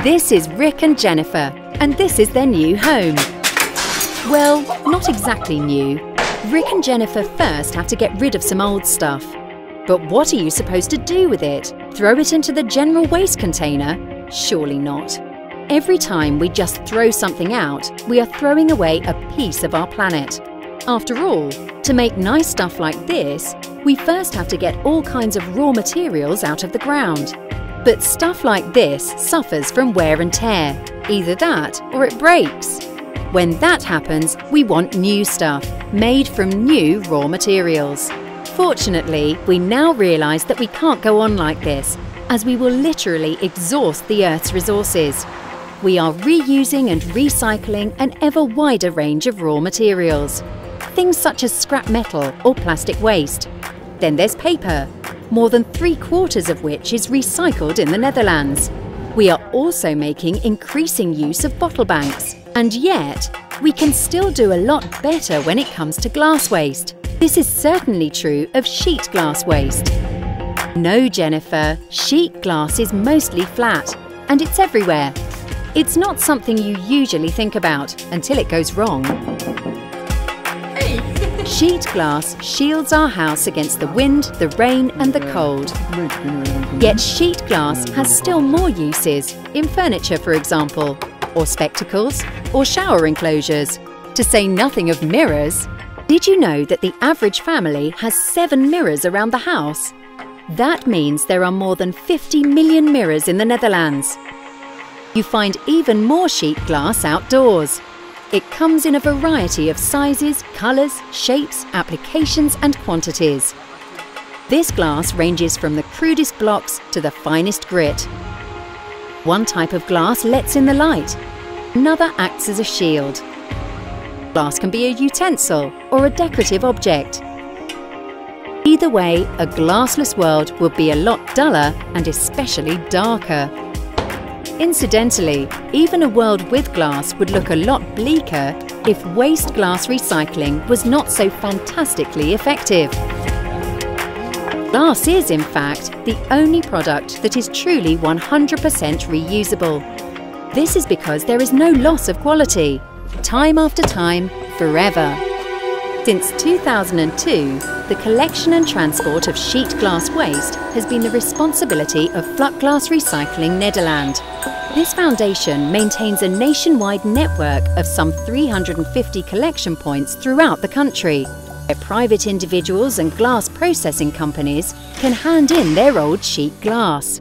This is Rick and Jennifer, and this is their new home. Well, not exactly new. Rick and Jennifer first have to get rid of some old stuff. But what are you supposed to do with it? Throw it into the general waste container? Surely not. Every time we just throw something out, we are throwing away a piece of our planet. After all, to make nice stuff like this, we first have to get all kinds of raw materials out of the ground. But stuff like this suffers from wear and tear. Either that or it breaks. When that happens, we want new stuff, made from new raw materials. Fortunately, we now realise that we can't go on like this, as we will literally exhaust the Earth's resources. We are reusing and recycling an ever wider range of raw materials. Things such as scrap metal or plastic waste. Then there's paper, more than 3/4 of which is recycled in the Netherlands. We are also making increasing use of bottle banks. And yet, we can still do a lot better when it comes to glass waste. This is certainly true of sheet glass waste. No, Jennifer, sheet glass is mostly flat, and it's everywhere. It's not something you usually think about until it goes wrong. Sheet glass shields our house against the wind, the rain and the cold. Yet sheet glass has still more uses, in furniture for example, or spectacles, or shower enclosures, to say nothing of mirrors. Did you know that the average family has 7 mirrors around the house? That means there are more than 50 million mirrors in the Netherlands. You find even more sheet glass outdoors. It comes in a variety of sizes, colours, shapes, applications and quantities. This glass ranges from the crudest blocks to the finest grit. One type of glass lets in the light, another acts as a shield. Glass can be a utensil or a decorative object. Either way, a glassless world would be a lot duller and especially darker. Incidentally, even a world with glass would look a lot bleaker if waste glass recycling was not so fantastically effective. Glass is, in fact, the only product that is truly 100% reusable. This is because there is no loss of quality. Time after time, forever. Since 2002, the collection and transport of sheet glass waste has been the responsibility of Vlakglas Recycling Nederland. This foundation maintains a nationwide network of some 350 collection points throughout the country, where private individuals and glass processing companies can hand in their old sheet glass.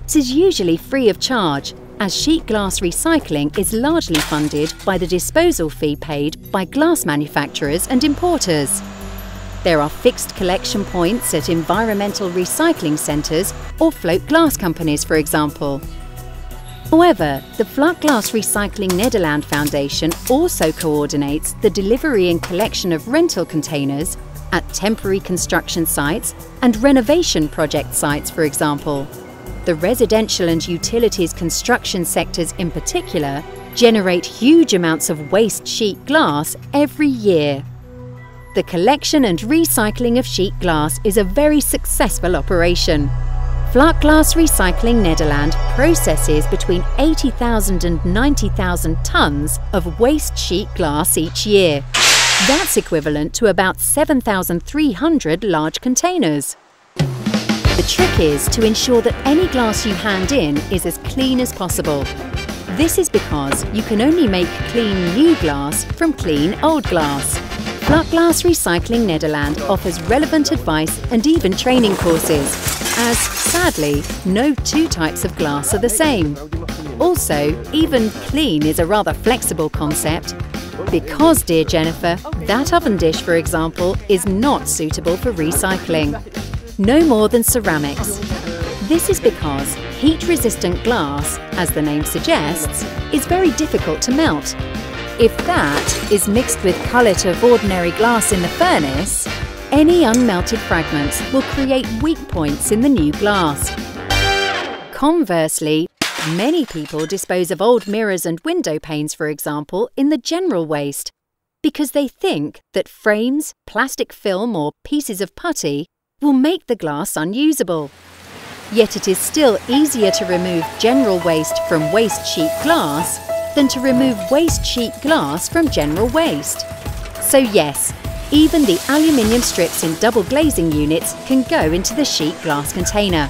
This is usually free of charge, as sheet glass recycling is largely funded by the disposal fee paid by glass manufacturers and importers. There are fixed collection points at environmental recycling centres or float glass companies, for example. However, the Vlakglas Recycling Nederland Foundation also coordinates the delivery and collection of rental containers at temporary construction sites and renovation project sites, for example. The residential and utilities construction sectors in particular generate huge amounts of waste sheet glass every year. The collection and recycling of sheet glass is a very successful operation. Vlakglas Recycling Nederland processes between 80,000 and 90,000 tonnes of waste sheet glass each year. That's equivalent to about 7,300 large containers. The trick is to ensure that any glass you hand in is as clean as possible. This is because you can only make clean new glass from clean old glass. Vlakglas Recycling Nederland offers relevant advice and even training courses, as, sadly, no two types of glass are the same. Also, even clean is a rather flexible concept. Because, dear Jennifer, that oven dish, for example, is not suitable for recycling. No more than ceramics. This is because heat-resistant glass, as the name suggests, is very difficult to melt. If that is mixed with cullet of ordinary glass in the furnace, any unmelted fragments will create weak points in the new glass. Conversely, many people dispose of old mirrors and window panes, for example, in the general waste, because they think that frames, plastic film or pieces of putty will make the glass unusable. Yet it is still easier to remove general waste from waste sheet glass than to remove waste sheet glass from general waste. So yes, even the aluminium strips in double glazing units can go into the sheet glass container,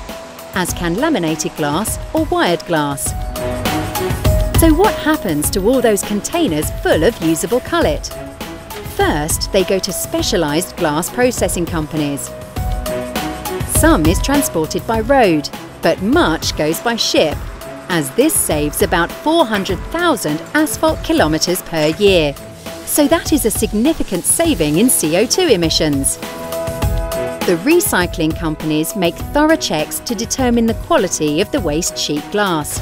as can laminated glass or wired glass. So what happens to all those containers full of usable cullet? First, they go to specialised glass processing companies. Some is transported by road, but much goes by ship, as this saves about 400,000 asphalt kilometres per year. So that is a significant saving in CO2 emissions. The recycling companies make thorough checks to determine the quality of the waste sheet glass.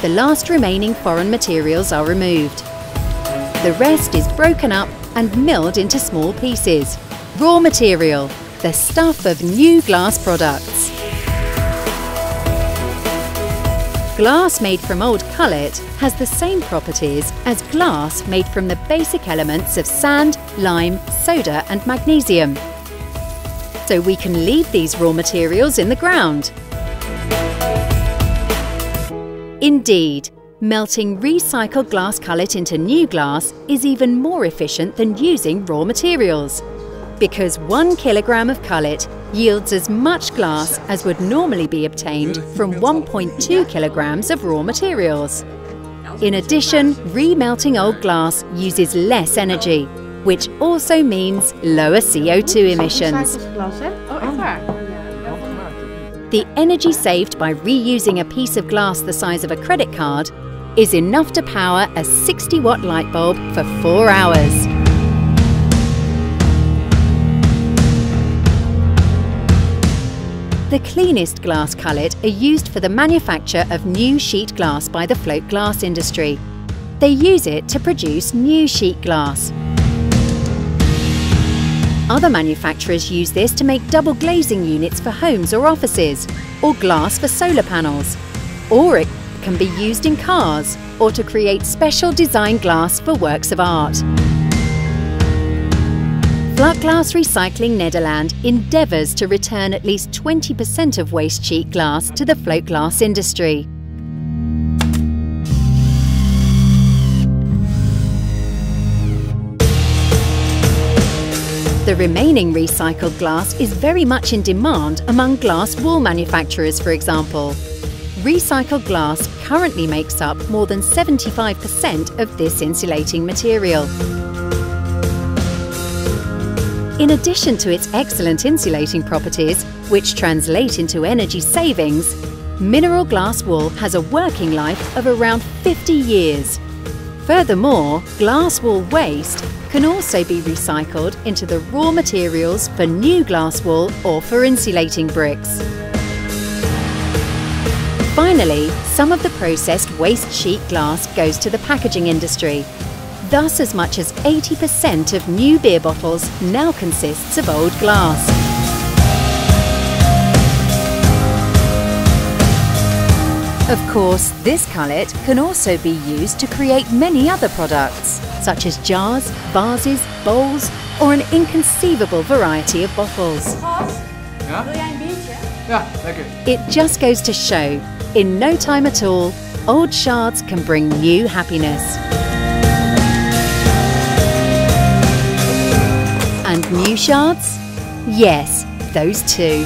The last remaining foreign materials are removed. The rest is broken up and milled into small pieces. Raw material, the stuff of new glass products. Glass made from old cullet has the same properties as glass made from the basic elements of sand, lime, soda and magnesium. So we can leave these raw materials in the ground. Indeed, melting recycled glass cullet into new glass is even more efficient than using raw materials, because 1 kilogram of cullet yields as much glass as would normally be obtained from 1.2 kilograms of raw materials. In addition, remelting old glass uses less energy, which also means lower CO2 emissions. The energy saved by reusing a piece of glass the size of a credit card is enough to power a 60-watt light bulb for 4 hours. The cleanest glass cullet are used for the manufacture of new sheet glass by the Vlakglas industry. They use it to produce new sheet glass. Other manufacturers use this to make double glazing units for homes or offices, or glass for solar panels. Or it can be used in cars, or to create special design glass for works of art. Vlakglas Recycling Nederland endeavours to return at least 20% of waste sheet glass to the Vlakglas industry. The remaining recycled glass is very much in demand among glass wool manufacturers, for example. Recycled glass currently makes up more than 75% of this insulating material. In addition to its excellent insulating properties, which translate into energy savings, mineral glass wool has a working life of around 50 years. Furthermore, glass wool waste can also be recycled into the raw materials for new glass wool or for insulating bricks. Finally, some of the processed waste sheet glass goes to the packaging industry. Thus, as much as 80% of new beer bottles now consists of old glass. Of course, this cullet can also be used to create many other products, such as jars, vases, bowls, or an inconceivable variety of bottles. It just goes to show, in no time at all, old shards can bring new happiness. And new shards? Yes, those too.